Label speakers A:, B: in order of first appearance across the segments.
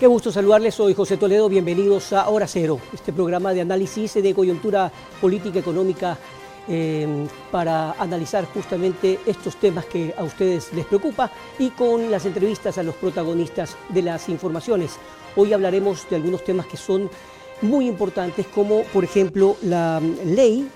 A: Qué gusto saludarles, soy José Toledo, bienvenidos a Hora Cero, este programa de análisis de coyuntura política económica para analizar justamente estos temas que a ustedes les preocupa y con las entrevistas a los protagonistas de las informaciones. Hoy hablaremos de algunos temas que son muy importantes, como por ejemplo la ley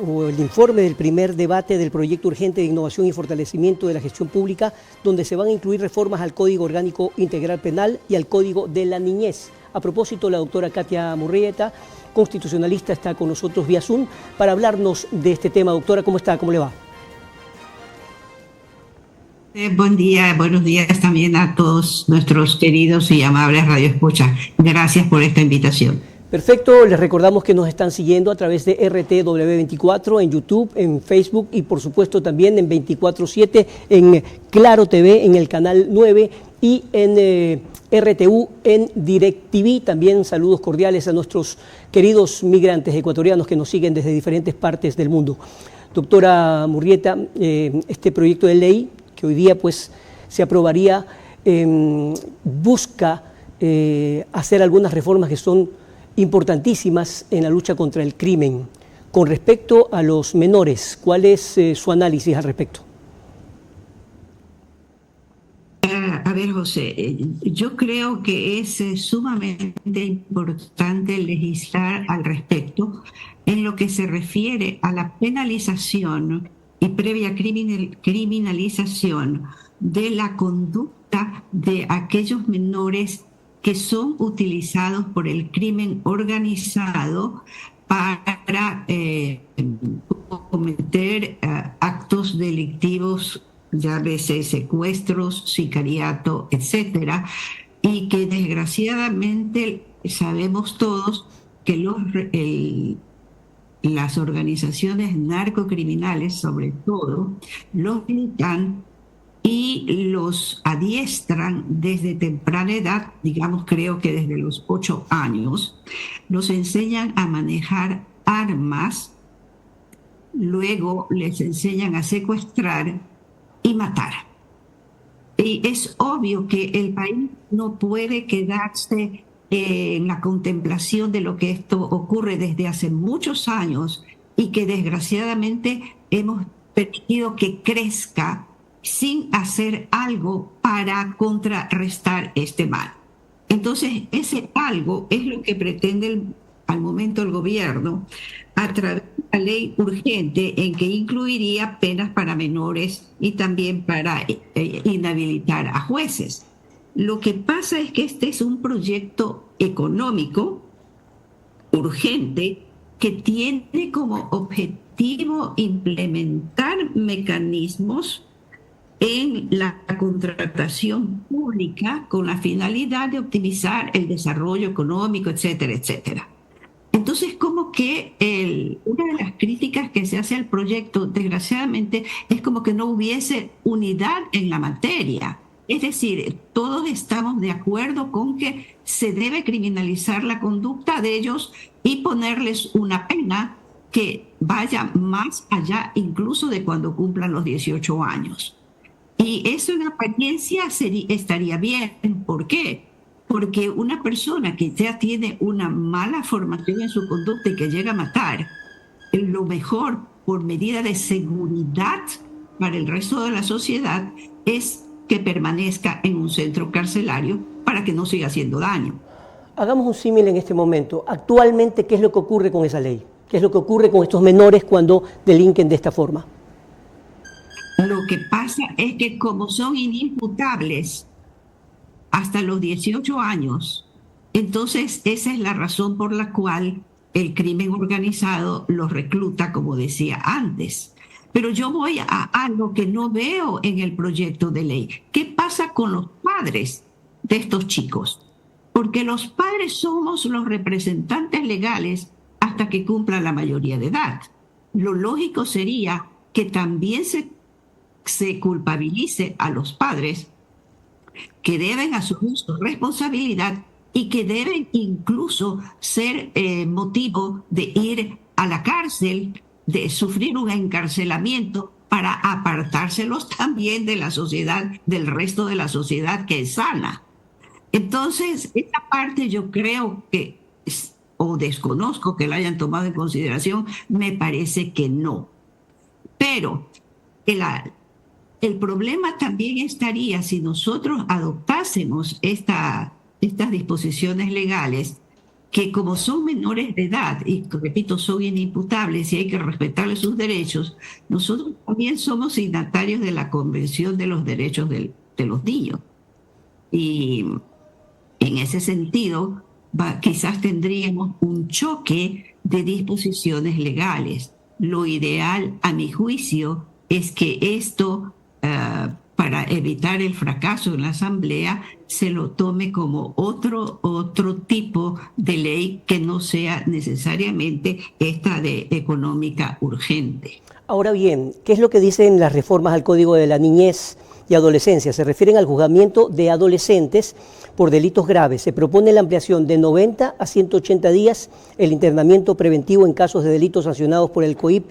A: o el informe del primer debate del proyecto urgente de innovación y fortalecimiento de la gestión pública, donde se van a incluir reformas al Código Orgánico Integral Penal y al Código de la Niñez. A propósito, la doctora Katia Murrieta, constitucionalista, está con nosotros vía Zoom para hablarnos de este tema. Doctora, ¿cómo está? ¿Cómo le va?
B: Buen día, buenos días también a todos nuestros queridos y amables radioescuchas. Gracias por esta invitación.
A: Perfecto, les recordamos que nos están siguiendo a través de RTW24 en YouTube, en Facebook y por supuesto también en 24/7 en Claro TV, en el canal 9 y en RTU en DirecTV. También saludos cordiales a nuestros queridos migrantes ecuatorianos que nos siguen desde diferentes partes del mundo. Doctora Murrieta, este proyecto de ley que hoy día pues se aprobaría busca hacer algunas reformas que son importantísimas en la lucha contra el crimen. Con respecto a los menores, ¿cuál es su análisis al respecto?
B: A ver, José, yo creo que es sumamente importante legislar al respecto en lo que se refiere a la penalización y previa criminalización de la conducta de aquellos menores que son utilizados por el crimen organizado para cometer actos delictivos, llámese secuestros, sicariato, etcétera, y que desgraciadamente sabemos todos que las organizaciones narcocriminales, sobre todo, los militan y los adiestran desde temprana edad, digamos, creo que desde los 8 años, los enseñan a manejar armas, luego les enseñan a secuestrar y matar. Y es obvio que el país no puede quedarse en la contemplación de lo que esto ocurre desde hace muchos años y que desgraciadamente hemos permitido que crezca sin hacer algo para contrarrestar este mal. Entonces, ese algo es lo que pretende al momento el gobierno a través de la ley urgente en que incluiría penas para menores y también para inhabilitar a jueces. Lo que pasa es que este es un proyecto económico urgente que tiene como objetivo implementar mecanismos en la contratación pública con la finalidad de optimizar el desarrollo económico, etcétera, etcétera. Entonces, como que una de las críticas que se hace al proyecto, desgraciadamente, es como que no hubiese unidad en la materia. Es decir, todos estamos de acuerdo con que se debe criminalizar la conducta de ellos y ponerles una pena que vaya más allá incluso de cuando cumplan los 18 años. Y eso en apariencia estaría bien. ¿Por qué? Porque una persona que ya tiene una mala formación en su conducta y que llega a matar, lo mejor por medida de seguridad para el resto de la sociedad es que permanezca en un centro carcelario para que no siga haciendo daño.
A: Hagamos un símil en este momento. Actualmente, ¿qué es lo que ocurre con esa ley? ¿Qué es lo que ocurre con estos menores cuando delinquen de esta forma?
B: Lo que pasa es que como son inimputables hasta los 18 años, entonces esa es la razón por la cual el crimen organizado los recluta, como decía antes. Pero yo voy a lo que no veo en el proyecto de ley. ¿Qué pasa con los padres de estos chicos? Porque los padres somos los representantes legales hasta que cumplan la mayoría de edad. Lo lógico sería que también se culpabilice a los padres que deben asumir su responsabilidad y que deben incluso ser motivo de ir a la cárcel, de sufrir un encarcelamiento para apartárselos también de la sociedad, del resto de la sociedad que es sana. Entonces, esta parte yo creo que, o desconozco que la hayan tomado en consideración, me parece que no. Pero el, el problema también estaría si nosotros adoptásemos estas disposiciones legales, que como son menores de edad, y repito, son inimputables y hay que respetarles sus derechos, nosotros también somos signatarios de la Convención de los Derechos de los Niños. Y en ese sentido, quizás tendríamos un choque de disposiciones legales. Lo ideal, a mi juicio, es que esto, para evitar el fracaso en la Asamblea, se lo tome como otro tipo de ley que no sea necesariamente esta de económica urgente.
A: Ahora bien, ¿qué es lo que dicen las reformas al Código de la Niñez y Adolescencia? Se refieren al juzgamiento de adolescentes por delitos graves. Se propone la ampliación de 90 a 180 días el internamiento preventivo en casos de delitos sancionados por el COIP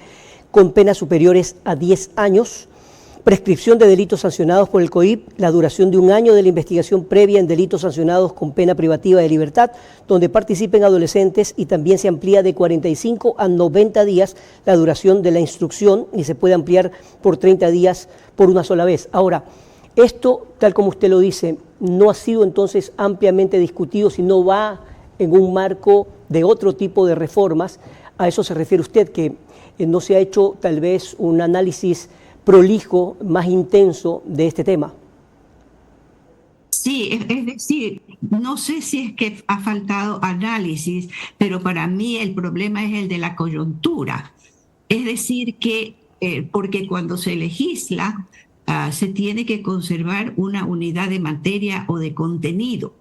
A: con penas superiores a 10 años. Prescripción de delitos sancionados por el COIP, la duración de 1 año de la investigación previa en delitos sancionados con pena privativa de libertad, donde participen adolescentes, y también se amplía de 45 a 90 días la duración de la instrucción y se puede ampliar por 30 días por una sola vez. Ahora, esto, tal como usted lo dice, no ha sido entonces ampliamente discutido, sino va en un marco de otro tipo de reformas. ¿A eso se refiere usted, que no se ha hecho tal vez un análisis prolijo, más intenso de este tema?
B: Sí, es decir, no sé si es que ha faltado análisis, pero para mí el problema es el de la coyuntura. Es decir, que porque cuando se legisla, se tiene que conservar una unidad de materia o de contenido.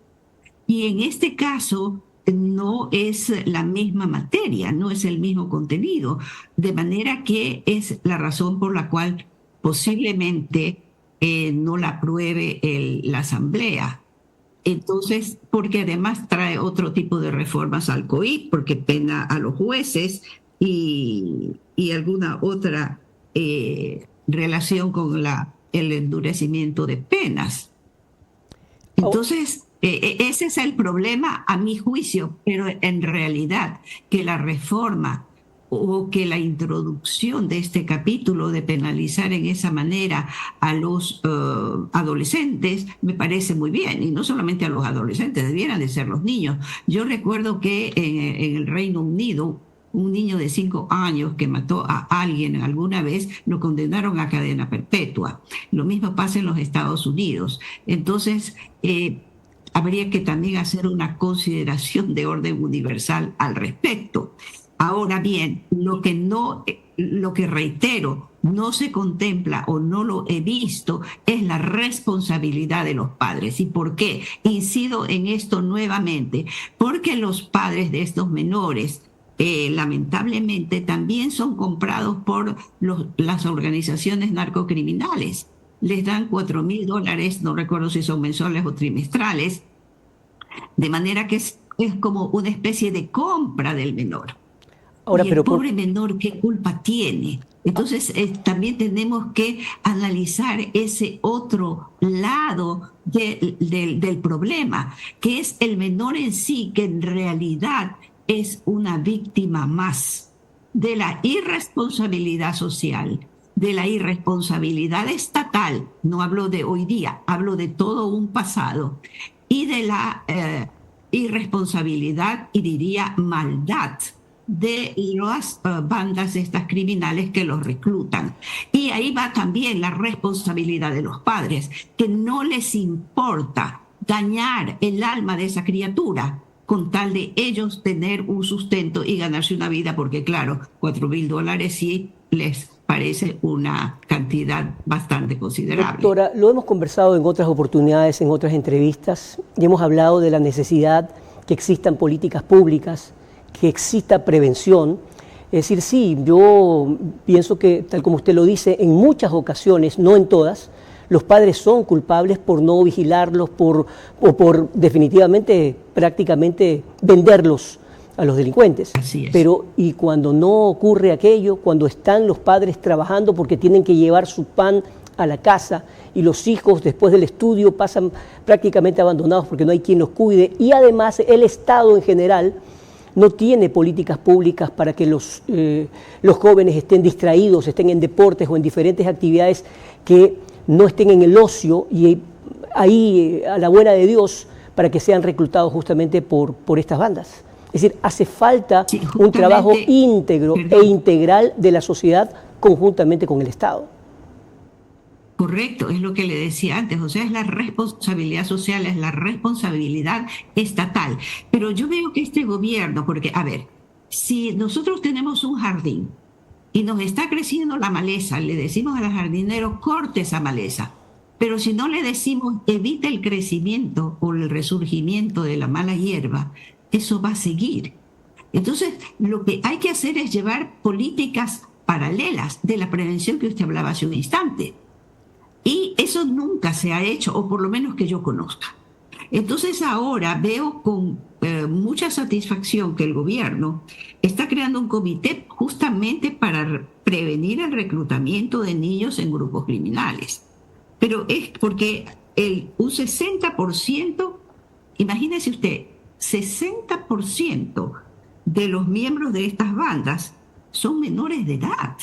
B: Y en este caso no es la misma materia, no es el mismo contenido, de manera que es la razón por la cual posiblemente no la apruebe la Asamblea. Entonces, porque además trae otro tipo de reformas al COIP, porque pena a los jueces y alguna otra relación con el endurecimiento de penas. Entonces, ese es el problema a mi juicio, pero en realidad que la reforma o que la introducción de este capítulo de penalizar en esa manera a los adolescentes me parece muy bien, y no solamente a los adolescentes, debieran de ser los niños. Yo recuerdo que en el Reino Unido, un niño de 5 años que mató a alguien alguna vez, lo condenaron a cadena perpetua. Lo mismo pasa en los Estados Unidos. Entonces, habría que también hacer una consideración de orden universal al respecto. Ahora bien, lo que reitero, no se contempla o no lo he visto es la responsabilidad de los padres. ¿Y por qué? Incido en esto nuevamente, porque los padres de estos menores lamentablemente también son comprados por las organizaciones narcocriminales. Les dan $4,000, no recuerdo si son mensuales o trimestrales, de manera que es como una especie de compra del menor. Ahora, y el pobre menor, ¿qué culpa tiene? Entonces, también tenemos que analizar ese otro lado del problema, que es el menor en sí, que en realidad es una víctima más de la irresponsabilidad social, de la irresponsabilidad estatal, no hablo de hoy día, hablo de todo un pasado, y de la irresponsabilidad y diría maldad de las bandas estas criminales que los reclutan. Y ahí va también la responsabilidad de los padres, que no les importa dañar el alma de esa criatura con tal de ellos tener un sustento y ganarse una vida, porque claro, $4,000 sí les parece una cantidad bastante considerable.
A: Doctora, lo hemos conversado en otras oportunidades, en otras entrevistas, y hemos hablado de la necesidad que existan políticas públicas, que exista prevención. Es decir, sí, yo pienso que, tal como usted lo dice, en muchas ocasiones, no en todas, los padres son culpables por no vigilarlos, o por definitivamente, prácticamente, venderlos a los delincuentes.
B: Así es.
A: Pero, y cuando no ocurre aquello, cuando están los padres trabajando porque tienen que llevar su pan a la casa y los hijos después del estudio pasan prácticamente abandonados porque no hay quien los cuide, y además el Estado en general no tiene políticas públicas para que los jóvenes estén distraídos, estén en deportes o en diferentes actividades que no estén en el ocio y ahí a la buena de Dios para que sean reclutados justamente por estas bandas. Es decir, hace falta un trabajo íntegro e integral de la sociedad conjuntamente con el Estado.
B: Correcto, es lo que le decía antes, o sea, es la responsabilidad social, es la responsabilidad estatal. Pero yo veo que este gobierno, porque, a ver, si nosotros tenemos un jardín y nos está creciendo la maleza, le decimos al jardinero, corte esa maleza. Pero si no le decimos, evite el crecimiento o el resurgimiento de la mala hierba, eso va a seguir. Entonces, lo que hay que hacer es llevar políticas paralelas de la prevención que usted hablaba hace un instante. Y eso nunca se ha hecho, o por lo menos que yo conozca. Entonces ahora veo con mucha satisfacción que el gobierno está creando un comité justamente para prevenir el reclutamiento de niños en grupos criminales. Pero es porque un 60%, imagínese usted, 60% de los miembros de estas bandas son menores de edad.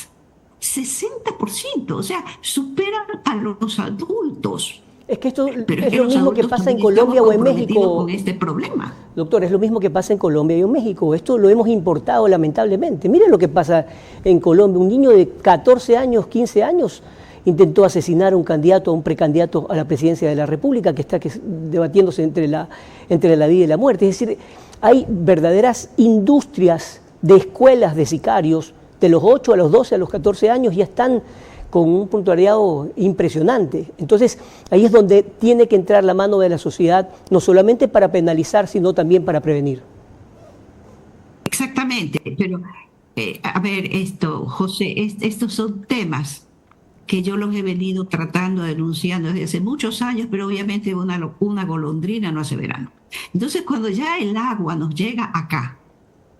B: 60%, o sea, superan a los adultos.
A: Es que esto es lo mismo que pasa en Colombia o en México.
B: Con este problema.
A: Doctor, es lo mismo que pasa en Colombia y en México. Esto lo hemos importado lamentablemente. Miren lo que pasa en Colombia. Un niño de 14 años, 15 años, intentó asesinar a un candidato, a un precandidato a la presidencia de la República que está debatiéndose entre la vida y la muerte. Es decir, hay verdaderas industrias de escuelas de sicarios de los 8 a los 12, a los 14 años, ya están con un puntuariado impresionante. Entonces, ahí es donde tiene que entrar la mano de la sociedad, no solamente para penalizar, sino también para prevenir.
B: Exactamente, pero a ver, José, estos son temas que yo los he venido tratando, denunciando desde hace muchos años, pero obviamente una golondrina no hace verano. Entonces, cuando ya el agua nos llega acá,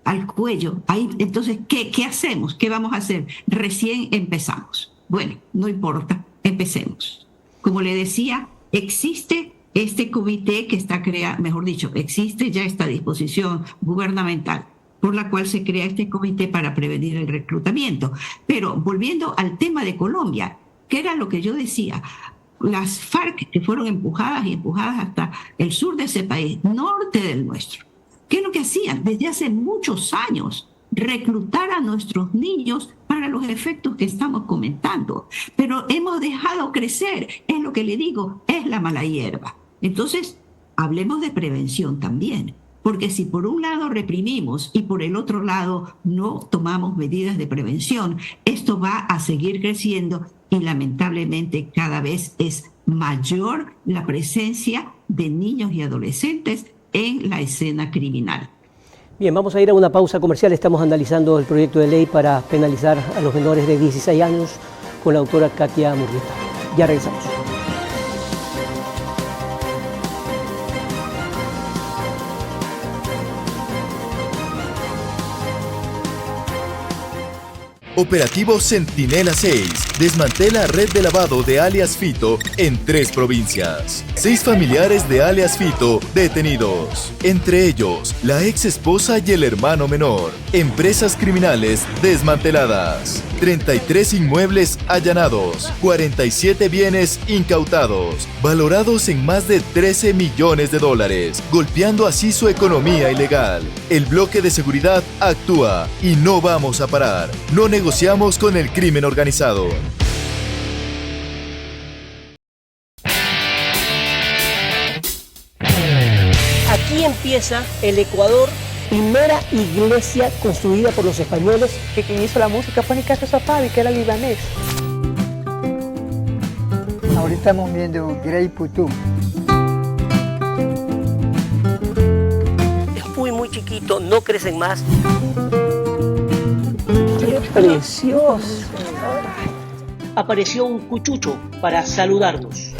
B: al cuello, ahí, entonces, ¿qué hacemos? ¿Qué vamos a hacer? Recién empezamos. Bueno, no importa, empecemos. Como le decía, existe este comité que está creado, mejor dicho, existe ya esta disposición gubernamental por la cual se crea este comité para prevenir el reclutamiento. Pero volviendo al tema de Colombia, que era lo que yo decía, las FARC que fueron empujadas hasta el sur de ese país, norte del nuestro, ¿qué es lo que hacían? Desde hace muchos años, reclutar a nuestros niños para los efectos que estamos comentando. Pero hemos dejado crecer, es lo que le digo, es la mala hierba. Entonces, hablemos de prevención también, porque si por un lado reprimimos y por el otro lado no tomamos medidas de prevención, esto va a seguir creciendo y lamentablemente cada vez es mayor la presencia de niños y adolescentes en la escena criminal.
A: Bien, vamos a ir a una pausa comercial. Estamos analizando el proyecto de ley para penalizar a los menores de 16 años con la doctora Katia Murrieta. Ya regresamos.
C: Operativo Centinela 6 desmantela red de lavado de alias Fito en 3 provincias. 6 familiares de alias Fito detenidos, entre ellos la ex esposa y el hermano menor. Empresas criminales desmanteladas. 33 inmuebles allanados, 47 bienes incautados, valorados en más de 13 millones de dólares, golpeando así su economía ilegal. El bloque de seguridad actúa y no vamos a parar. No negociamos con el crimen organizado.
A: Aquí empieza el Ecuador, primera iglesia construida por los españoles.
D: Que quien hizo la música fue Nicasio Safadi, que era libanés.
E: Ahorita estamos viendo Grey Putum.
A: Es muy chiquito, no crecen más. ¡Qué precioso! Apareció un cuchucho para saludarnos.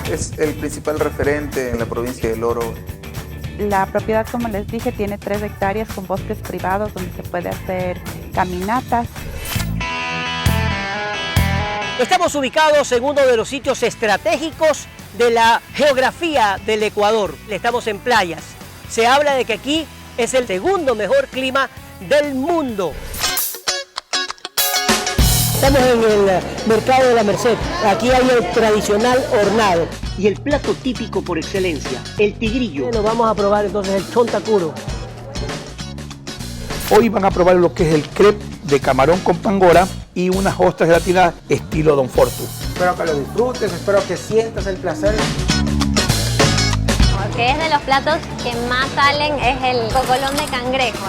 F: Es el principal referente en la provincia del Oro.
D: La propiedad, como les dije, tiene 3 hectáreas con bosques privados donde se puede hacer caminatas.
A: Estamos ubicados en uno de los sitios estratégicos de la geografía del Ecuador. Estamos en playas. Se habla de que aquí es el segundo mejor clima del mundo. Estamos en el mercado de la Merced. Aquí hay el tradicional hornado y el plato típico por excelencia, el tigrillo. Bueno, vamos a probar entonces el chontacuro.
G: Hoy van a probar lo que es el crepe de camarón con pangora y unas ostras gelatinas estilo Don Fortu.
H: Espero que lo disfrutes, espero que sientas el placer.
I: Porque es de los platos que más salen es el cocolón de cangrejo.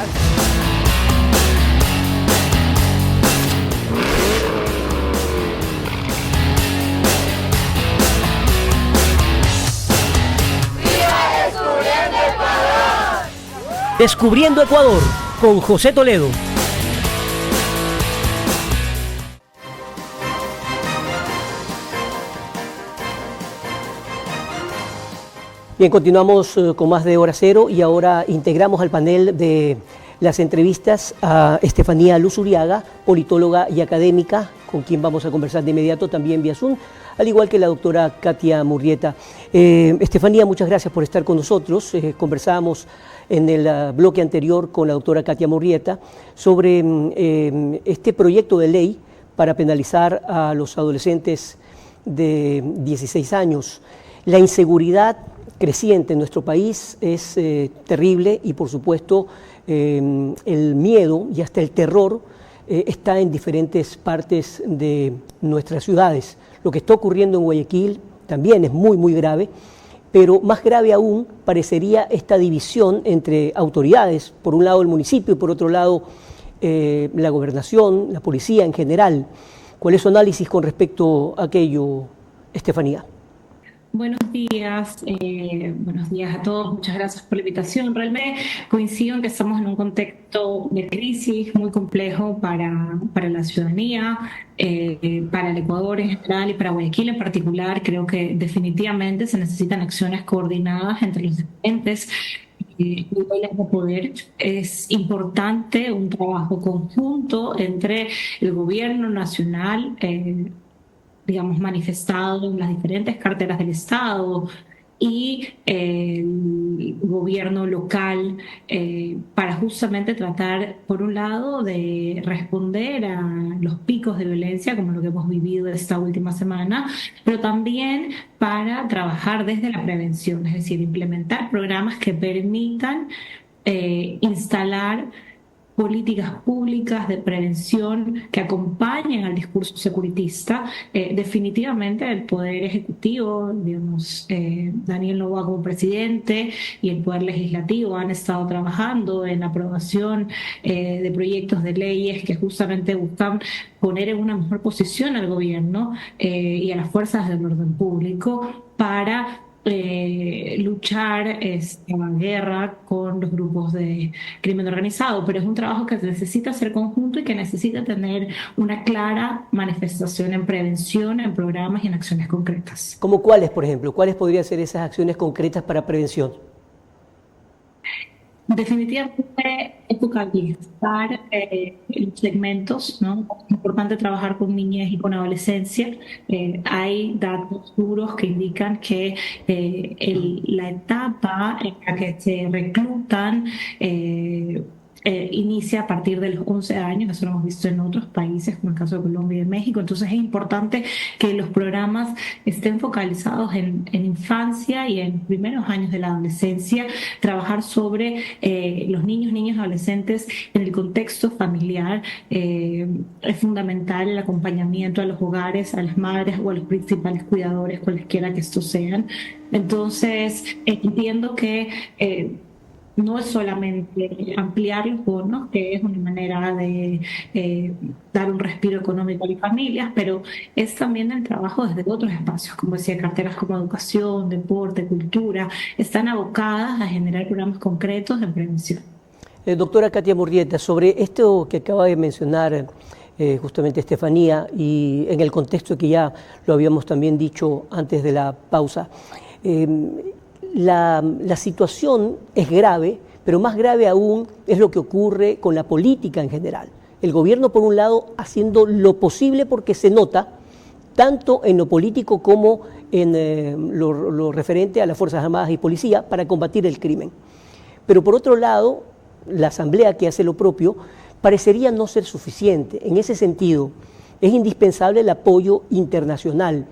A: Descubriendo Ecuador con José Toledo. Bien, continuamos con más de Hora Cero y ahora integramos al panel de las entrevistas a Estefanía Luzuriaga, politóloga y académica, con quien vamos a conversar de inmediato también vía Zoom, al igual que la doctora Katia Murrieta. Estefanía, muchas gracias por estar con nosotros. Conversábamos en el bloque anterior con la doctora Katia Murrieta sobre este proyecto de ley para penalizar a los adolescentes de 16 años. La inseguridad creciente en nuestro país es terrible y, por supuesto, el miedo y hasta el terror está en diferentes partes de nuestras ciudades. Lo que está ocurriendo en Guayaquil también es muy, muy grave, pero más grave aún parecería esta división entre autoridades, por un lado el municipio y por otro lado la gobernación, la policía en general. ¿Cuál es su análisis con respecto a aquello, Estefanía?
J: Buenos días a todos, muchas gracias por la invitación. Realmente coincido en que estamos en un contexto de crisis muy complejo para la ciudadanía, para el Ecuador en general y para Guayaquil en particular. Creo que definitivamente se necesitan acciones coordinadas entre los diferentes niveles de poder. Es importante un trabajo conjunto entre el gobierno nacional, digamos, manifestado en las diferentes carteras del Estado y el gobierno local para justamente tratar, por un lado, de responder a los picos de violencia, como lo que hemos vivido esta última semana, pero también para trabajar desde la prevención, es decir, implementar programas que permitan instalar políticas públicas de prevención que acompañen al discurso securitista. Definitivamente el Poder Ejecutivo, digamos, Daniel Noboa como presidente y el Poder Legislativo han estado trabajando en la aprobación de proyectos de leyes que justamente buscan poner en una mejor posición al gobierno y a las fuerzas del orden público para luchar esta guerra con los grupos de crimen organizado, pero es un trabajo que necesita ser conjunto y que necesita tener una clara manifestación en prevención, en programas y en acciones concretas.
A: ¿Cómo cuáles, por ejemplo? ¿Cuáles podrían ser esas acciones concretas para prevención?
J: Definitivamente es focalizar los segmentos, ¿no? Es importante trabajar con niñez y con adolescencia. Hay datos duros que indican que la etapa en la que se reclutan inicia a partir de los 11 años, eso lo hemos visto en otros países, como el caso de Colombia y de México. Entonces es importante que los programas estén focalizados en infancia y en primeros años de la adolescencia, trabajar sobre los niños y adolescentes en el contexto familiar. Es fundamental el acompañamiento a los hogares, a las madres o a los principales cuidadores, cualesquiera que estos sean. Entonces entiendo que no es solamente ampliar los bonos, que es una manera de dar un respiro económico a las familias, pero es también el trabajo desde otros espacios, como decía, carteras como educación, deporte, cultura, están abocadas a generar programas concretos de prevención.
A: Doctora Katia Murrieta, sobre esto que acaba de mencionar justamente Estefanía, y en el contexto que ya lo habíamos también dicho antes de la pausa, la situación es grave, pero más grave aún es lo que ocurre con la política en general. El gobierno, por un lado, haciendo lo posible porque se nota tanto en lo político como en lo referente a las Fuerzas Armadas y Policía para combatir el crimen. Pero por otro lado, la Asamblea, que hace lo propio, parecería no ser suficiente. En ese sentido, es indispensable el apoyo internacional.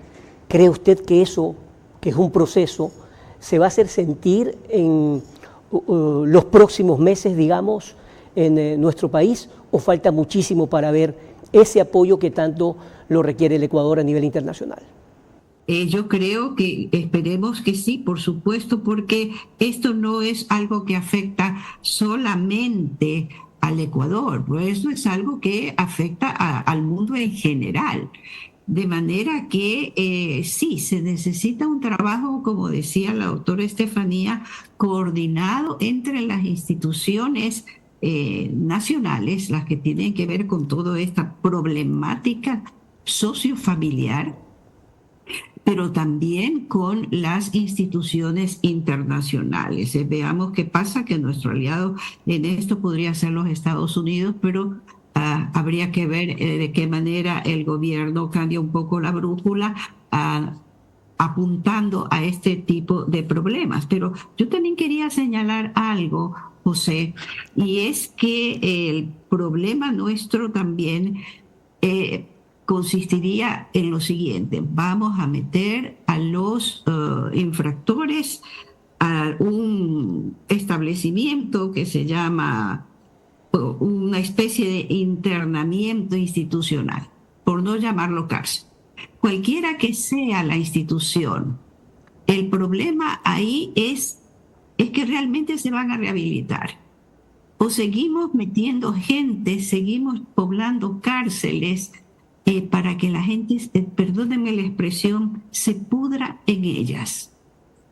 A: ¿Cree usted que eso, que es un proceso, se va a hacer sentir en los próximos meses, digamos, en nuestro país, o falta muchísimo para ver ese apoyo que tanto lo requiere el Ecuador a nivel internacional?
B: Yo creo que esperemos que sí, por supuesto, porque esto no es algo que afecta solamente al Ecuador, pues eso es algo que afecta al mundo en general. De manera que sí, se necesita un trabajo, como decía la doctora Estefanía, coordinado entre las instituciones nacionales, las que tienen que ver con toda esta problemática sociofamiliar, pero también con las instituciones internacionales. Veamos qué pasa, que nuestro aliado en esto podría ser los Estados Unidos, pero habría que ver de qué manera el gobierno cambia un poco la brújula apuntando a este tipo de problemas. Pero yo también quería señalar algo, José, y es que el problema nuestro también consistiría en lo siguiente: vamos a meter a los infractores a un establecimiento que se llama una especie de internamiento institucional, por no llamarlo cárcel. Cualquiera que sea la institución, el problema ahí es que realmente se van a rehabilitar. O seguimos metiendo gente, seguimos poblando cárceles para que la gente, perdónenme la expresión, se pudra en ellas.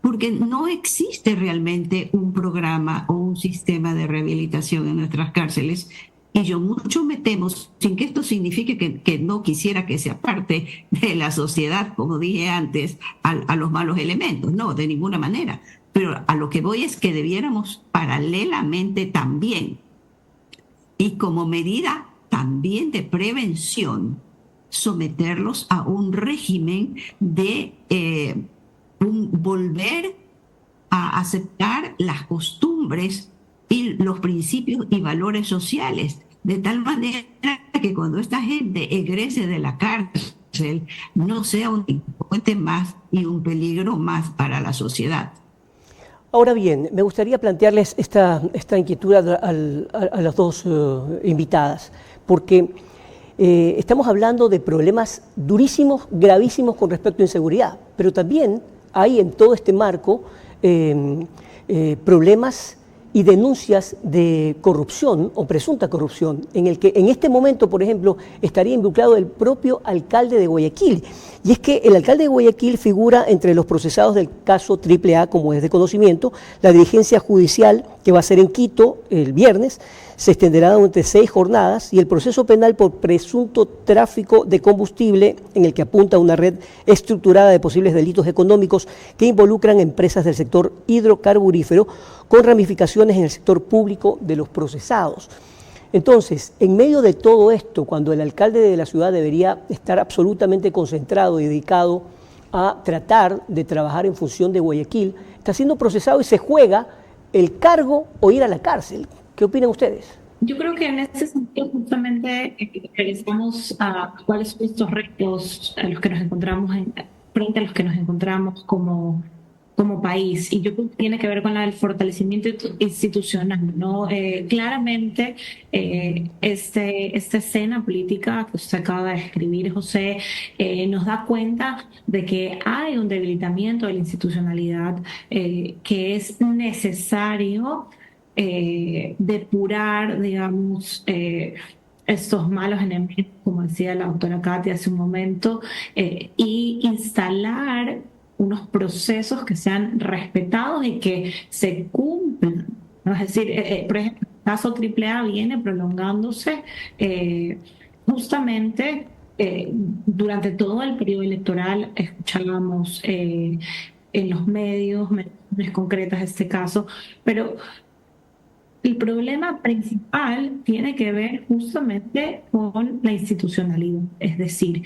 B: Porque no existe realmente un programa o un sistema de rehabilitación en nuestras cárceles. Y yo mucho me temo, sin que esto signifique que no quisiera que sea parte de la sociedad, como dije antes, a los malos elementos. No, de ninguna manera. Pero a lo que voy es que debiéramos paralelamente también, y como medida también de prevención, someterlos a un régimen de volver a aceptar las costumbres y los principios y valores sociales, de tal manera que cuando esta gente egrese de la cárcel no sea un delincuente más y un peligro más para la sociedad.
A: Ahora bien, me gustaría plantearles esta inquietud a las dos invitadas, porque estamos hablando de problemas durísimos, gravísimos con respecto a inseguridad, pero también hay en todo este marco problemas y denuncias de corrupción o presunta corrupción, en el que en este momento, por ejemplo, estaría involucrado el propio alcalde de Guayaquil. Y es que el alcalde de Guayaquil figura entre los procesados del caso AAA, como es de conocimiento. La diligencia judicial, que va a ser en Quito el viernes, se extenderá durante 6 jornadas, y el proceso penal por presunto tráfico de combustible, en el que apunta a una red estructurada de posibles delitos económicos que involucran empresas del sector hidrocarburífero, con ramificaciones en el sector público de los procesados. Entonces, en medio de todo esto, cuando el alcalde de la ciudad debería estar absolutamente concentrado y dedicado a tratar de trabajar en función de Guayaquil, está siendo procesado y se juega el cargo o ir a la cárcel. ¿Qué opinan ustedes?
J: Yo creo que en ese sentido justamente regresamos a cuáles son estos retos a los que nos encontramos frente a los que nos encontramos como país, y yo creo que tiene que ver con el fortalecimiento institucional, ¿no? Claramente esta escena política que usted acaba de describir, José, nos da cuenta de que hay un debilitamiento de la institucionalidad que es necesario depurar, digamos, estos malos enemigos, como decía la doctora Katy hace un momento, y instalar unos procesos que sean respetados y que se cumplan, ¿no? Es decir, por ejemplo, el caso AAA viene prolongándose justamente durante todo el periodo electoral. Escuchábamos en los medios menciones concretas de este caso, pero el problema principal tiene que ver justamente con la institucionalidad, es decir,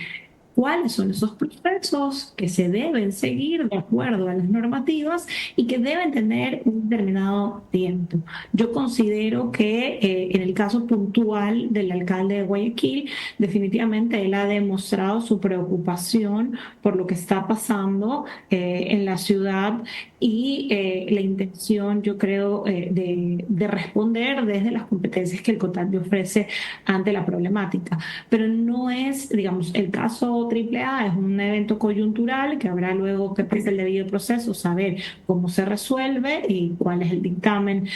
J: cuáles son esos procesos que se deben seguir de acuerdo a las normativas y que deben tener un determinado tiempo. Yo considero que en el caso puntual del alcalde de Guayaquil, definitivamente él ha demostrado su preocupación por lo que está pasando en la ciudad y la intención, yo creo, de responder desde las competencias que el CONTACDE ofrece ante la problemática. Pero no es, digamos, el caso AAA es un evento coyuntural que habrá luego que pase el debido proceso, saber cómo se resuelve y cuál es el dictamen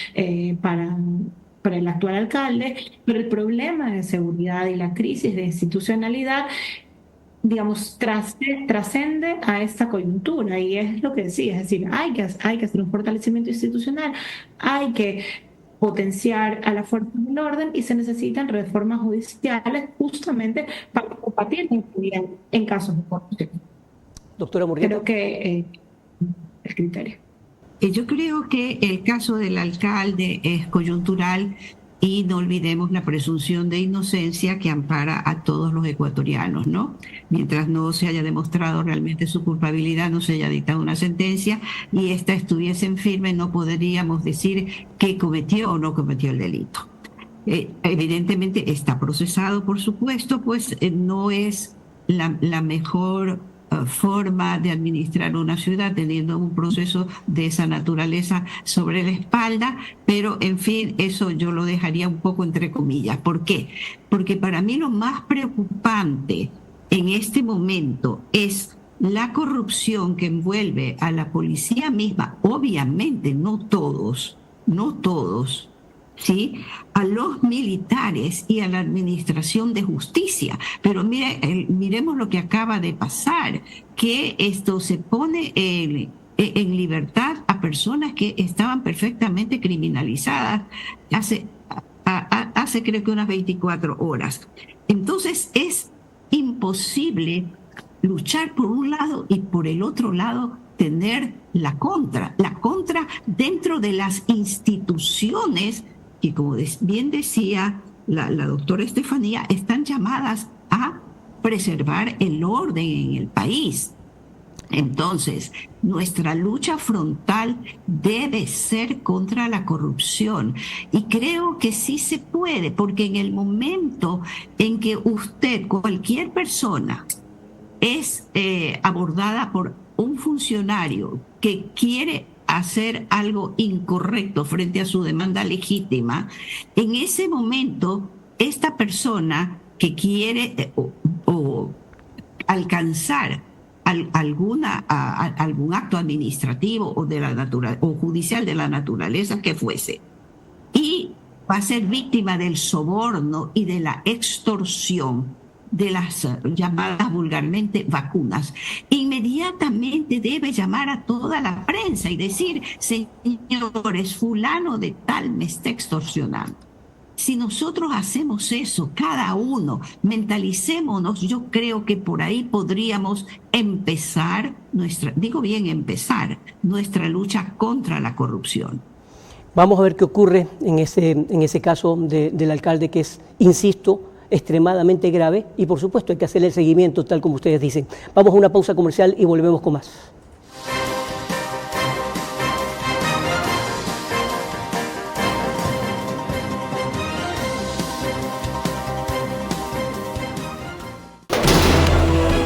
J: para el actual alcalde, pero el problema de seguridad y la crisis de institucionalidad, digamos, trascende a esta coyuntura, y es lo que decía, es decir, hay que hacer un fortalecimiento institucional, hay que potenciar a las fuerzas del orden y se necesitan reformas judiciales justamente para combatir la impunidad en casos de corrupción.
A: Doctora Murrieta.
J: Creo que el criterio.
B: Yo creo que el caso del alcalde es coyuntural y no olvidemos la presunción de inocencia que ampara a todos los ecuatorianos, ¿no? Mientras no se haya demostrado realmente su culpabilidad, no se haya dictado una sentencia y esta estuviese en firme, no podríamos decir que cometió o no cometió el delito. Evidentemente está procesado, por supuesto, pues no es la mejor forma de administrar una ciudad teniendo un proceso de esa naturaleza sobre la espalda, pero en fin, eso yo lo dejaría un poco entre comillas. ¿Por qué? Porque para mí lo más preocupante en este momento es la corrupción que envuelve a la policía misma, obviamente no todos, ¿sí? A los militares y a la administración de justicia. Pero miremos lo que acaba de pasar, que esto se pone en libertad a personas que estaban perfectamente criminalizadas hace creo que unas 24 horas. Entonces es imposible luchar por un lado y por el otro lado tener la contra dentro de las instituciones que, como bien decía la doctora Estefanía, están llamadas a preservar el orden en el país. Entonces, nuestra lucha frontal debe ser contra la corrupción. Y creo que sí se puede, porque en el momento en que cualquier persona, es abordada por un funcionario que quiere hacer algo incorrecto frente a su demanda legítima, en ese momento esta persona que quiere o alcanzar algún acto administrativo o judicial de la naturaleza que fuese, y va a ser víctima del soborno y de la extorsión de las llamadas vulgarmente vacunas, inmediatamente debe llamar a toda la prensa y decir: señores, fulano de tal me está extorsionando. Si nosotros hacemos eso, cada uno, mentalicémonos, yo creo que por ahí podríamos empezar nuestra lucha contra la corrupción.
A: Vamos a ver qué ocurre en ese caso del alcalde, que es, insisto, extremadamente grave, y por supuesto hay que hacerle el seguimiento tal como ustedes dicen. Vamos a una pausa comercial y volvemos con más.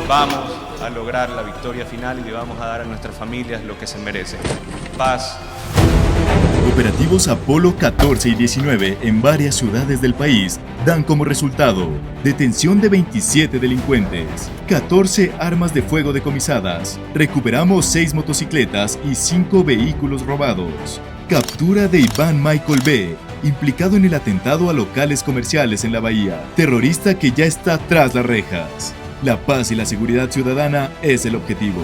K: Vamos a lograr la victoria final y le vamos a dar a nuestras familias lo que se merecen: paz.
C: Operativos Apolo 14 y 19 en varias ciudades del país dan como resultado detención de 27 delincuentes, 14 armas de fuego decomisadas, recuperamos 6 motocicletas y 5 vehículos robados, captura de Iván Michael B., implicado en el atentado a locales comerciales en la Bahía, terrorista que ya está tras las rejas. La paz y la seguridad ciudadana es el objetivo.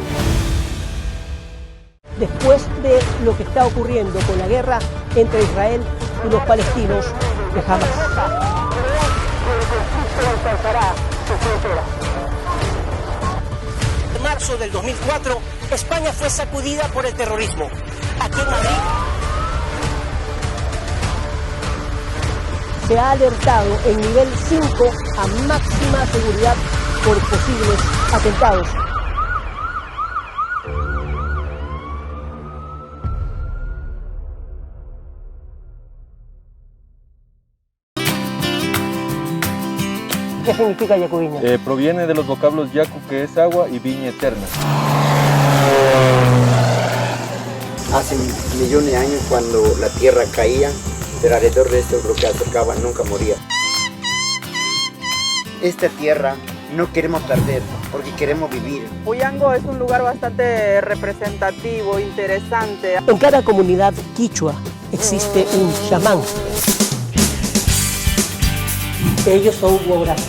A: Después de lo que está ocurriendo con la guerra entre Israel y los palestinos de Hamas. En marzo del 2004, España fue sacudida por el terrorismo. Aquí en Madrid se ha alertado en nivel 5 a máxima seguridad por posibles atentados. ¿Qué significa Yacuviña?
L: Proviene de los vocablos yacu, que es agua, y viña eterna.
M: Hace millones de años, cuando la tierra caía, pero alrededor de esto lo que acercaba nunca moría. Esta tierra no queremos perder, porque queremos vivir.
D: Puyango es un lugar bastante representativo, interesante.
A: En cada comunidad quichua existe un chamán. Ellos son guaraní.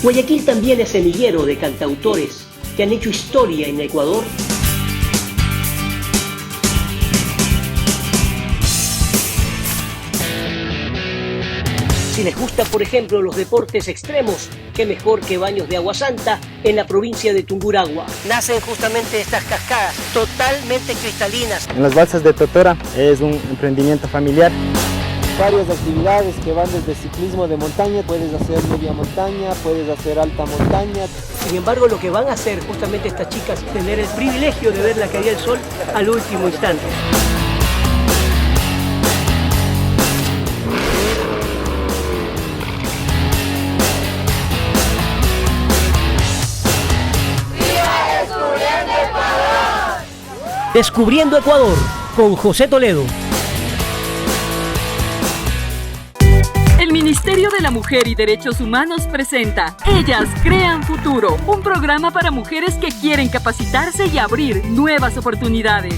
A: Guayaquil también es semillero de cantautores que han hecho historia en Ecuador. Si les gusta, por ejemplo, los deportes extremos, qué mejor que Baños de Agua Santa en la provincia de Tungurahua. Nacen justamente estas cascadas, totalmente cristalinas.
N: En las balsas de Totora es un emprendimiento familiar.
H: Varias actividades que van desde ciclismo de montaña, puedes hacer media montaña, puedes hacer alta montaña.
A: Sin embargo, lo que van a hacer justamente estas chicas es tener el privilegio de ver la caída del sol al último instante. Descubriendo Ecuador con José Toledo.
O: El Ministerio de la Mujer y Derechos Humanos presenta Ellas Crean Futuro, un programa para mujeres que quieren capacitarse y abrir nuevas oportunidades.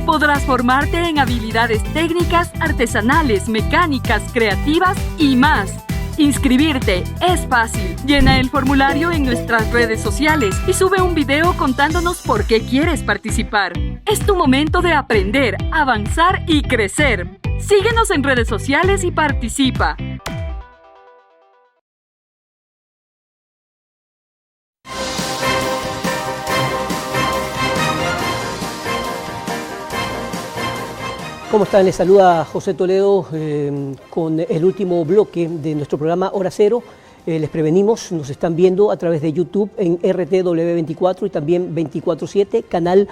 O: Podrás formarte en habilidades técnicas, artesanales, mecánicas, creativas y más. Inscribirte es fácil. Llena el formulario en nuestras redes sociales y sube un video contándonos por qué quieres participar. Es tu momento de aprender, avanzar y crecer. Síguenos en redes sociales y participa.
A: ¿Cómo están? Les saluda José Toledo con el último bloque de nuestro programa Hora Cero. Les prevenimos, nos están viendo a través de YouTube en RTW24 y también 24/7, canal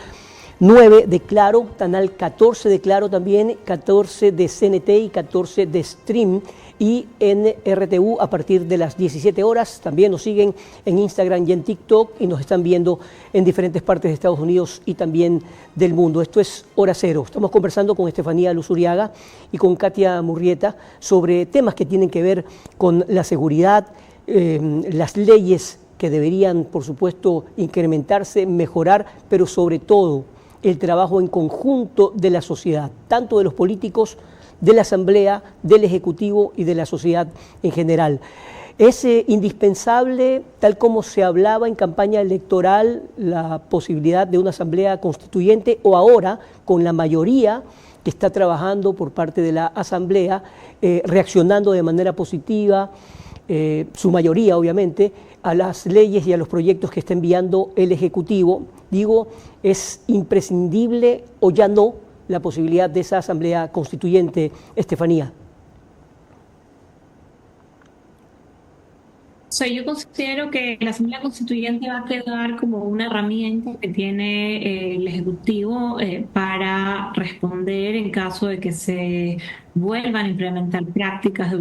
A: 9 de Claro, canal 14 de Claro también, 14 de CNT y 14 de Stream, y en RTU a partir de las 17 horas. También nos siguen en Instagram y en TikTok y nos están viendo en diferentes partes de Estados Unidos y también del mundo. Esto es Hora Cero. Estamos conversando con Estefanía Luzuriaga y con Katia Murrieta sobre temas que tienen que ver con la seguridad, las leyes que deberían, por supuesto, incrementarse, mejorar, pero sobre todo el trabajo en conjunto de la sociedad, tanto de los políticos, de la Asamblea, del Ejecutivo y de la sociedad en general. Es indispensable, tal como se hablaba en campaña electoral, la posibilidad de una Asamblea Constituyente, o ahora, con la mayoría que está trabajando por parte de la Asamblea, reaccionando de manera positiva, su mayoría obviamente, a las leyes y a los proyectos que está enviando el Ejecutivo. Digo, ¿es imprescindible o ya no la posibilidad de esa Asamblea Constituyente, Estefanía?
J: Yo considero que la Asamblea Constituyente va a quedar como una herramienta que tiene el Ejecutivo para responder en caso de que se vuelvan a implementar prácticas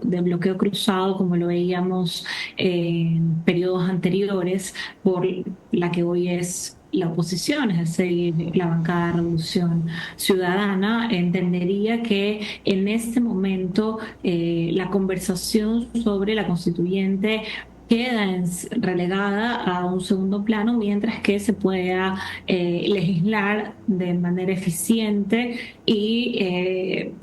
J: de bloqueo cruzado, como lo veíamos en periodos anteriores, por la que hoy es la oposición, es decir, la bancada de Revolución Ciudadana. Entendería que en este momento la conversación sobre la constituyente queda relegada a un segundo plano, mientras que se pueda legislar de manera eficiente y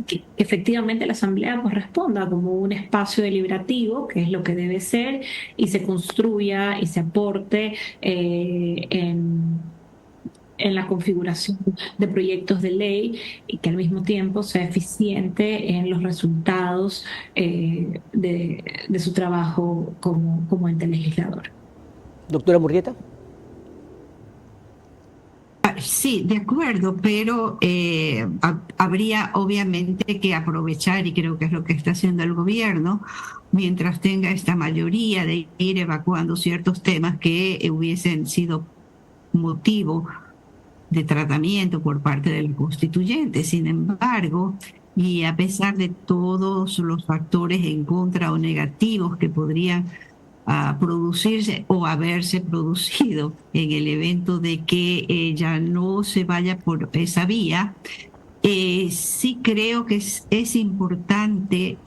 J: que efectivamente la Asamblea pues responda como un espacio deliberativo, que es lo que debe ser, y se construya y se aporte en la configuración de proyectos de ley, y que al mismo tiempo sea eficiente en los resultados de su trabajo como ente legislador.
A: Doctora Murrieta.
B: Sí, de acuerdo, pero habría obviamente que aprovechar, y creo que es lo que está haciendo el gobierno, mientras tenga esta mayoría, de ir evacuando ciertos temas que hubiesen sido motivo de tratamiento por parte del constituyente. Sin embargo, y a pesar de todos los factores en contra o negativos que podrían producirse o haberse producido en el evento de que ya no se vaya por esa vía, sí creo que es importante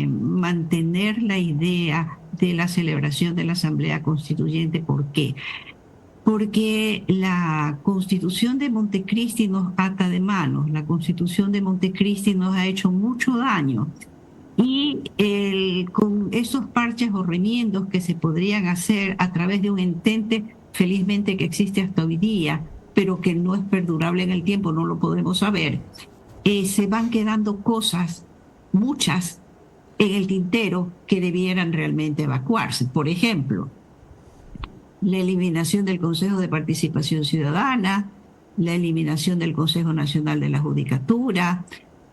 B: mantener la idea de la celebración de la Asamblea Constituyente. ¿Por qué? Porque la Constitución de Montecristi nos ata de manos, la Constitución de Montecristi nos ha hecho mucho daño. Y con esos parches o remiendos que se podrían hacer a través de un entente, felizmente que existe hasta hoy día, pero que no es perdurable en el tiempo, no lo podemos saber, se van quedando cosas, muchas, en el tintero que debieran realmente evacuarse. Por ejemplo, la eliminación del Consejo de Participación Ciudadana, la eliminación del Consejo Nacional de la Judicatura,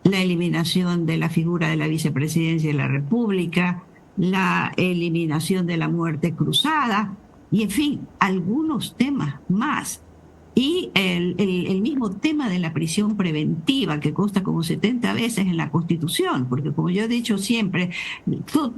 B: la eliminación de la figura de la vicepresidencia de la República, la eliminación de la muerte cruzada, y en fin, algunos temas más. Y el mismo tema de la prisión preventiva, que consta como 70 veces en la Constitución, porque como yo he dicho siempre,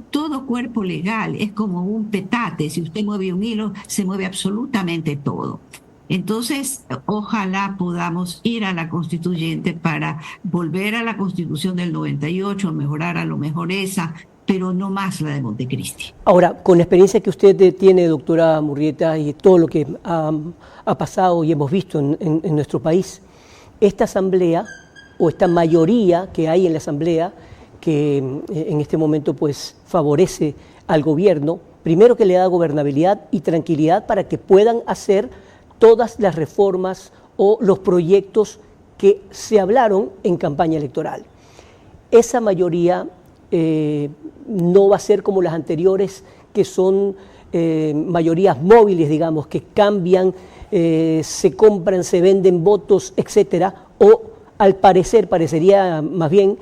B: todo cuerpo legal es como un petate. Si usted mueve un hilo, se mueve absolutamente todo. Entonces, ojalá podamos ir a la constituyente para volver a la Constitución del 98, mejorar a lo mejor esa, pero no más la de Montecristi.
A: Ahora, con la experiencia que usted tiene, doctora Murrieta, y todo lo que ha pasado y hemos visto en nuestro país, esta asamblea, o esta mayoría que hay en la asamblea, que en este momento pues favorece al gobierno, primero que le da gobernabilidad y tranquilidad para que puedan hacer todas las reformas o los proyectos que se hablaron en campaña electoral. Esa mayoría no va a ser como las anteriores, que son mayorías móviles, digamos, que cambian, se compran, se venden votos, etcétera, o al parecer, parecería más bien,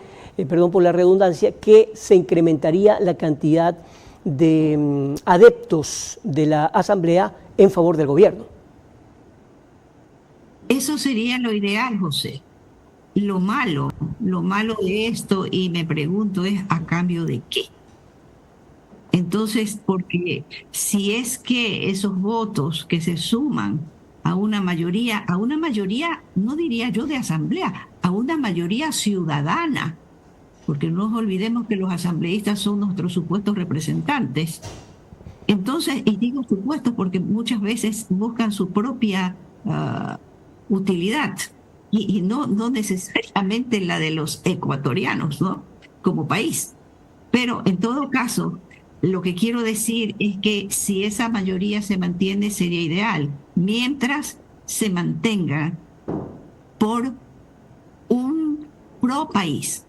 A: perdón por la redundancia, que se incrementaría la cantidad de adeptos de la Asamblea en favor del gobierno.
B: Eso sería lo ideal, José. Lo malo de esto, y me pregunto, es ¿a cambio de qué? Entonces, porque si es que esos votos que se suman a una mayoría, no diría yo de asamblea, a una mayoría ciudadana, porque no nos olvidemos que los asambleístas son nuestros supuestos representantes. Entonces, y digo supuestos porque muchas veces buscan su propia utilidad, y no necesariamente la de los ecuatorianos, ¿no? Como país. Pero en todo caso, lo que quiero decir es que si esa mayoría se mantiene sería ideal, mientras se mantenga por un pro país,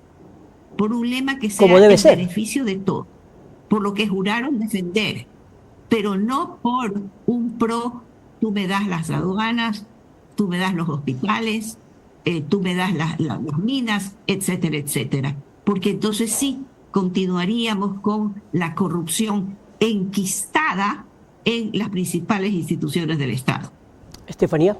B: por un lema que sea en beneficio de todos, por lo que juraron defender, pero no por un pro, tú me das las aduanas, tú me das los hospitales, tú me das las minas, etcétera, etcétera. Porque entonces sí continuaríamos con la corrupción enquistada en las principales instituciones del Estado.
A: Estefanía.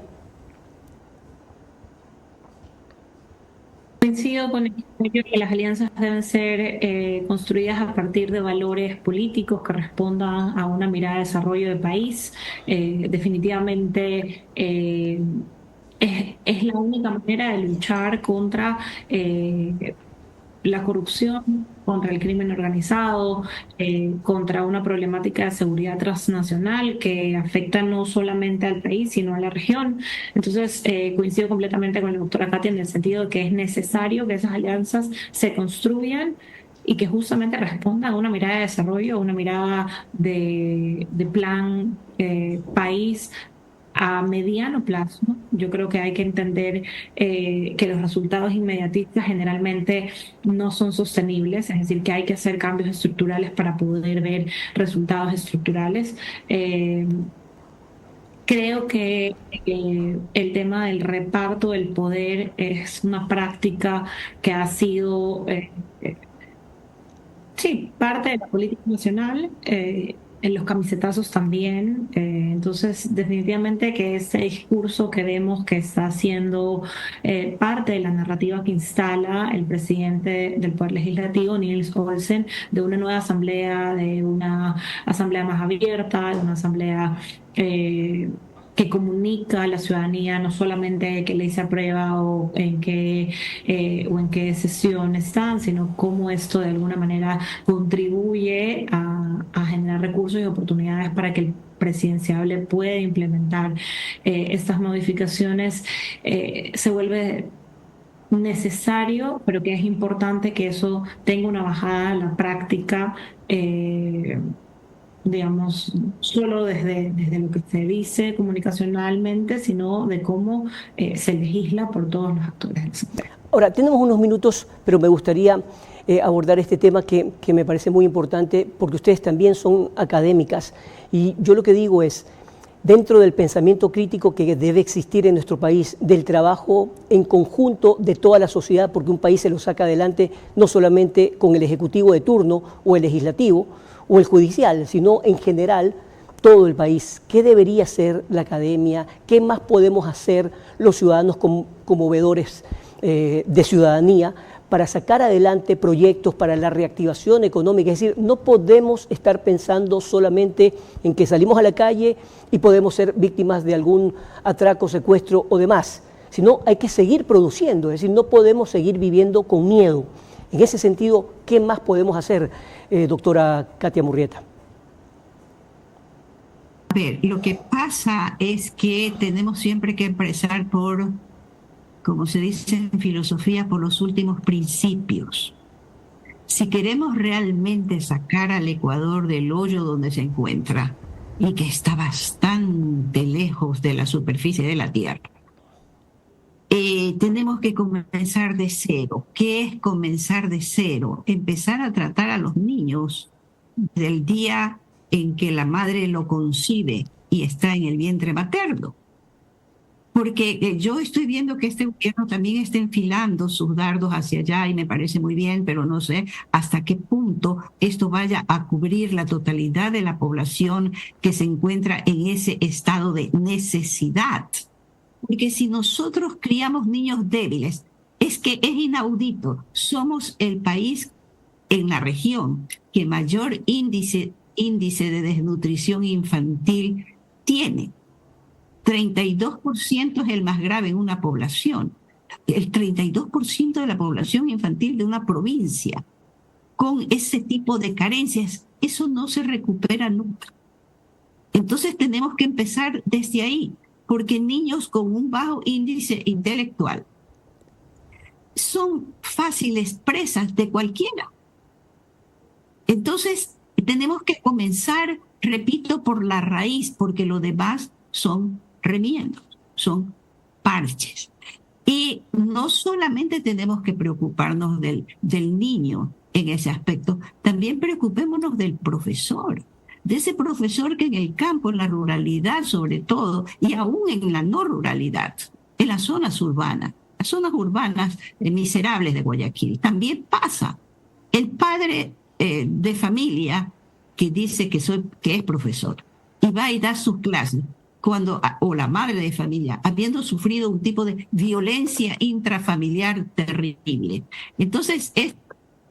J: Coincido con el que las alianzas deben ser construidas a partir de valores políticos que respondan a una mirada de desarrollo del país. Definitivamente es la única manera de luchar contra la corrupción, contra el crimen organizado, contra una problemática de seguridad transnacional que afecta no solamente al país, sino a la región. Entonces, coincido completamente con la doctora Katia en el sentido de que es necesario que esas alianzas se construyan y que justamente respondan a una mirada de desarrollo, a una mirada de plan país a mediano plazo. Yo creo que hay que entender que los resultados inmediatistas generalmente no son sostenibles, es decir, que hay que hacer cambios estructurales para poder ver resultados estructurales. Que Creo que el tema del reparto del poder es una práctica que ha sido, sí, parte de la política nacional, en los camisetazos también. Entonces, definitivamente que ese discurso que vemos que está siendo parte de la narrativa que instala el presidente del Poder Legislativo, Niels Olsen, de una nueva asamblea, de una asamblea más abierta, de una asamblea que comunica a la ciudadanía no solamente qué ley se aprueba o en qué sesión están, sino cómo esto de alguna manera contribuye a generar recursos y oportunidades para que el presidenciable pueda implementar estas modificaciones. Se vuelve necesario, pero que es importante que eso tenga una bajada a la práctica, digamos, solo desde lo que se dice comunicacionalmente, sino de cómo se legisla por todos los actores del sector.
A: Ahora, tenemos unos minutos, pero me gustaría abordar este tema que me parece muy importante, porque ustedes también son académicas, y yo lo que digo es, dentro del pensamiento crítico que debe existir en nuestro país, del trabajo en conjunto de toda la sociedad, porque un país se lo saca adelante no solamente con el ejecutivo de turno o el legislativo, o el judicial, sino en general todo el país. ¿Qué debería hacer la academia? ¿Qué más podemos hacer los ciudadanos como veedores de ciudadanía para sacar adelante proyectos para la reactivación económica? Es decir, no podemos estar pensando solamente en que salimos a la calle y podemos ser víctimas de algún atraco, secuestro o demás, sino hay que seguir produciendo, es decir, no podemos seguir viviendo con miedo. En ese sentido, ¿qué más podemos hacer, doctora Katia Murrieta?
B: A ver, lo que pasa es que tenemos siempre que empezar por, como se dice en filosofía, por los últimos principios. Si queremos realmente sacar al Ecuador del hoyo donde se encuentra y que está bastante lejos de la superficie de la Tierra, tenemos que comenzar de cero. ¿Qué es comenzar de cero? Empezar a tratar a los niños del día en que la madre lo concibe y está en el vientre materno. Porque yo estoy viendo que este gobierno también está enfilando sus dardos hacia allá y me parece muy bien, pero no sé hasta qué punto esto vaya a cubrir la totalidad de la población que se encuentra en ese estado de necesidad. Porque si nosotros criamos niños débiles, es que es inaudito. Somos el país en la región que mayor índice de desnutrición infantil tiene. 32% es el más grave en una población. El 32% de la población infantil de una provincia con ese tipo de carencias, eso no se recupera nunca. Entonces tenemos que empezar desde ahí, porque niños con un bajo índice intelectual son fáciles presas de cualquiera. Entonces tenemos que comenzar, repito, por la raíz, porque lo demás son remiendos, son parches. Y no solamente tenemos que preocuparnos del niño en ese aspecto, también preocupémonos del profesor, de ese profesor que en el campo, en la ruralidad sobre todo, y aún en la no ruralidad, en las zonas urbanas miserables de Guayaquil, también pasa. El padre de familia que dice que es profesor y va y da sus clases, o la madre de familia, habiendo sufrido un tipo de violencia intrafamiliar terrible. Entonces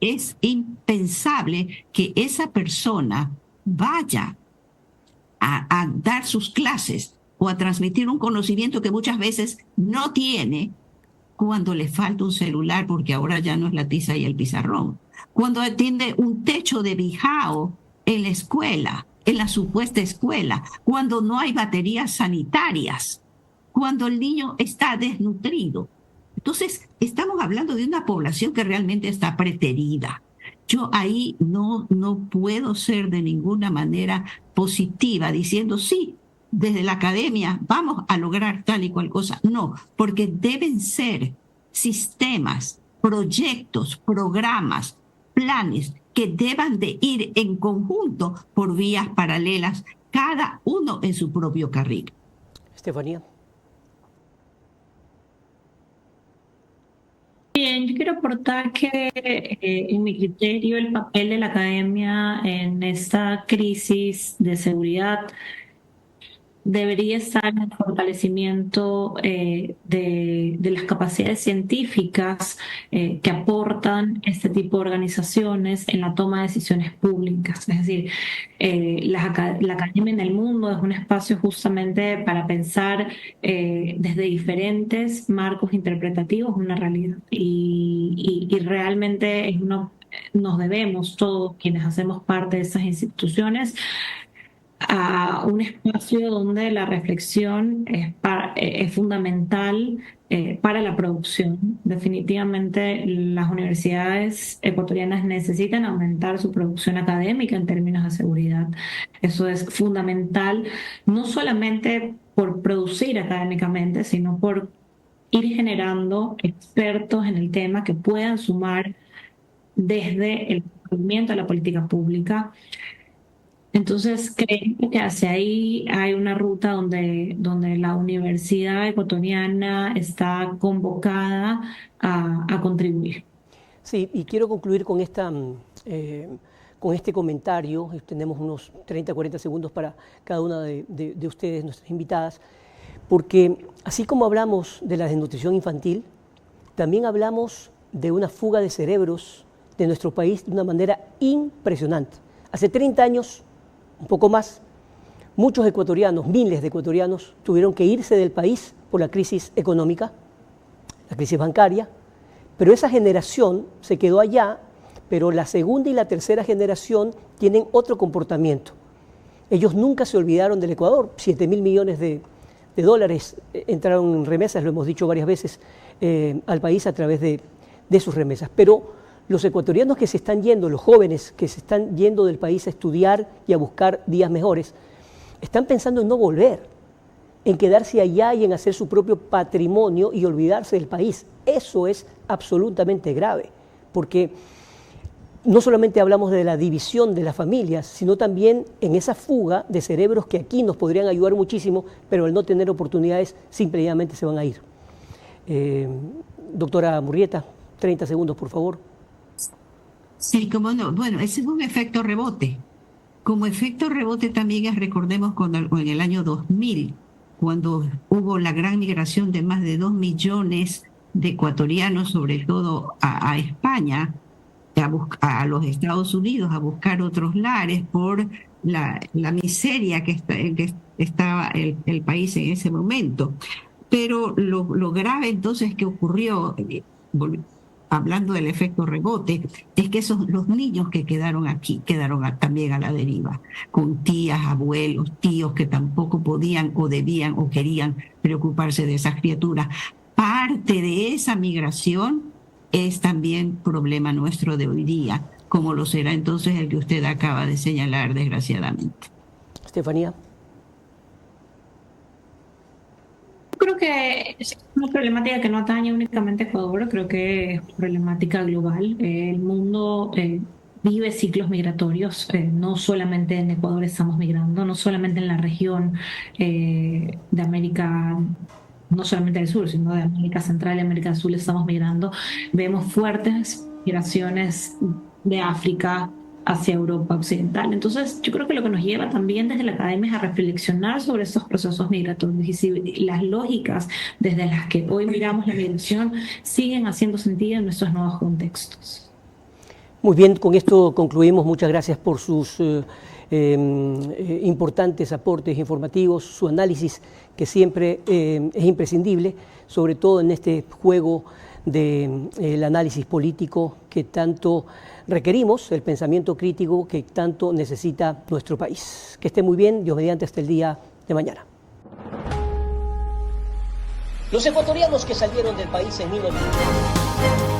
B: es impensable que esa persona vaya a dar sus clases o a transmitir un conocimiento que muchas veces no tiene cuando le falta un celular, porque ahora ya no es la tiza y el pizarrón, cuando atiende un techo de bijao en la escuela, en la supuesta escuela, cuando no hay baterías sanitarias, cuando el niño está desnutrido. Entonces, estamos hablando de una población que realmente está preterida. Yo ahí no puedo ser de ninguna manera positiva diciendo, sí, desde la academia vamos a lograr tal y cual cosa. No, porque deben ser sistemas, proyectos, programas, planes que deban de ir en conjunto por vías paralelas, cada uno en su propio carril.
A: Estefanía.
J: Bien, yo quiero aportar que en mi criterio el papel de la academia en esta crisis de seguridad debería estar en el fortalecimiento de las capacidades científicas que aportan este tipo de organizaciones en la toma de decisiones públicas. Es decir, la academia en el mundo es un espacio justamente para pensar desde diferentes marcos interpretativos una realidad. Y realmente nos debemos todos quienes hacemos parte de esas instituciones a un espacio donde la reflexión es fundamental para la producción. Definitivamente las universidades ecuatorianas necesitan aumentar su producción académica en términos de seguridad. Eso es fundamental, no solamente por producir académicamente, sino por ir generando expertos en el tema que puedan sumar desde el movimiento a la política pública. Entonces, creo que hacia ahí hay una ruta donde la universidad ecuatoriana está convocada a contribuir.
A: Sí, y quiero concluir con este comentario. Tenemos unos 30, 40 segundos para cada una de ustedes, nuestras invitadas, porque así como hablamos de la desnutrición infantil, también hablamos de una fuga de cerebros de nuestro país de una manera impresionante. Hace 30 años, un poco más, muchos ecuatorianos, miles de ecuatorianos, tuvieron que irse del país por la crisis económica, la crisis bancaria, pero esa generación se quedó allá, pero la segunda y la tercera generación tienen otro comportamiento. Ellos nunca se olvidaron del Ecuador, 7.000 millones de dólares entraron en remesas, lo hemos dicho varias veces, al país a través de sus remesas, pero los ecuatorianos que se están yendo, los jóvenes que se están yendo del país a estudiar y a buscar días mejores, están pensando en no volver, en quedarse allá y en hacer su propio patrimonio y olvidarse del país. Eso es absolutamente grave, porque no solamente hablamos de la división de las familias, sino también en esa fuga de cerebros que aquí nos podrían ayudar muchísimo, pero al no tener oportunidades, simplemente se van a ir. Doctora Murrieta, 30 segundos, por favor.
B: Sí, cómo no. Bueno, ese es un efecto rebote. Como efecto rebote también recordemos en el año 2000, cuando hubo la gran migración de más de 2 millones de ecuatorianos, sobre todo a España, a los Estados Unidos, a buscar otros lares por la miseria que estaba el país en ese momento. Pero lo grave entonces que ocurrió, hablando del efecto rebote, es que los niños que quedaron aquí quedaron también a la deriva, con tías, abuelos, tíos que tampoco podían o debían o querían preocuparse de esas criaturas. Parte de esa migración es también problema nuestro de hoy día, como lo será entonces el que usted acaba de señalar, desgraciadamente.
A: Estefanía.
J: Creo que es una problemática que no atañe únicamente a Ecuador, creo que es una problemática global. El mundo vive ciclos migratorios, no solamente en Ecuador estamos migrando, no solamente en la región de América, no solamente del sur, sino de América Central y América del Sur estamos migrando. Vemos fuertes migraciones de África hacia Europa Occidental. Entonces, yo creo que lo que nos lleva también desde la academia es a reflexionar sobre estos procesos migratorios y si las lógicas desde las que hoy miramos la migración siguen haciendo sentido en nuestros nuevos contextos.
A: Muy bien, con esto concluimos. Muchas gracias por sus importantes aportes informativos, su análisis que siempre es imprescindible, sobre todo en este juego del análisis político que tanto requerimos, el pensamiento crítico que tanto necesita nuestro país. Que esté muy bien, Dios mediante, hasta el día de mañana. Los ecuatorianos que salieron del país en 1900